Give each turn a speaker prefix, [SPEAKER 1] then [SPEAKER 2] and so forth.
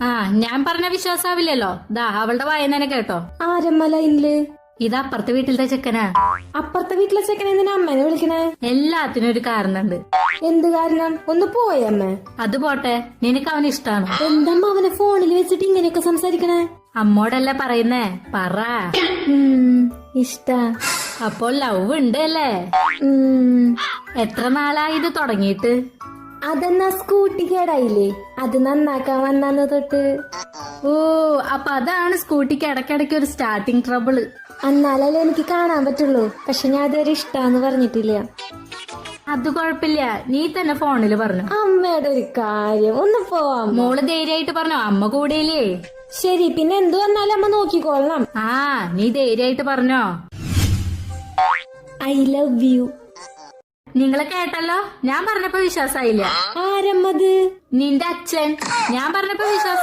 [SPEAKER 1] ആ ഞാൻ പറഞ്ഞ വിശ്വാസാവില്ലല്ലോ. ദാ അവളുടെ വായന കേട്ടോ.
[SPEAKER 2] ആരമ്മ ലൈനില്?
[SPEAKER 1] ഇത് അപ്പുറത്തെ വീട്ടിലത്തെ ചെക്കനാ.
[SPEAKER 2] അപ്പുറത്തെ വീട്ടിലെ ചെക്കനെ എന്തിനാ അമ്മേനെ വിളിക്കണേ?
[SPEAKER 1] എല്ലാത്തിനും ഒരു കാരണുണ്ട്.
[SPEAKER 2] എന്ത് കാരണം? ഒന്ന് പോയമ്മ.
[SPEAKER 1] അത് പോട്ടെ, നിനക്ക് അവന് ഇഷ്ടാണ്.
[SPEAKER 2] എന്തമ്മ അവനെ ഫോണിൽ വെച്ചിട്ട് ഇങ്ങനെയൊക്കെ സംസാരിക്കണേ?
[SPEAKER 1] അമ്മോടല്ലേ പറയുന്നേ, പറ.
[SPEAKER 2] ഇഷ്ട.
[SPEAKER 1] അപ്പോൾ ലവ് ഉണ്ട് അല്ലേ? എത്ര നാളായി ഇത് തുടങ്ങിയിട്ട്?
[SPEAKER 2] അതെന്നാ സ്കൂട്ടി കേടായില്ലേ, അത് നന്നാക്കാൻ വന്നു തൊട്ട്.
[SPEAKER 1] ഓ, അപ്പൊ അതാണ് സ്കൂട്ടിക്ക് ഇടയ്ക്കിടയ്ക്ക് ഒരു സ്റ്റാർട്ടിങ് ട്രബിള്.
[SPEAKER 2] എന്നാലല്ലേ എനിക്ക് കാണാൻ പറ്റുള്ളൂ. പക്ഷെ ഞാൻ ഇതുവരെ ഇഷ്ടാന്ന് പറഞ്ഞിട്ടില്ല.
[SPEAKER 1] അത് കുഴപ്പമില്ല, നീ തന്നെ ഫോണില് പറഞ്ഞു.
[SPEAKER 2] അമ്മയുടെ ഒരു കാര്യം, ഒന്ന് പോവാം.
[SPEAKER 1] മോള് ധൈര്യമായിട്ട് പറഞ്ഞോ, അമ്മ കൂടെയില്ലേ?
[SPEAKER 2] ശരി, പിന്നെ എന്തു വന്നാലും അമ്മ നോക്കിക്കോളണം.
[SPEAKER 1] ആ, നീ ധൈര്യമായിട്ട് പറഞ്ഞോ.
[SPEAKER 2] I love you.
[SPEAKER 1] നിങ്ങളെ കേട്ടല്ലോ, ഞാൻ പറഞ്ഞപ്പോ വിശ്വാസായില്ല.
[SPEAKER 2] ആരമ്മത്?
[SPEAKER 1] നിന്റെ അച്ഛൻ. ഞാൻ പറഞ്ഞപ്പോ വിശ്വാസം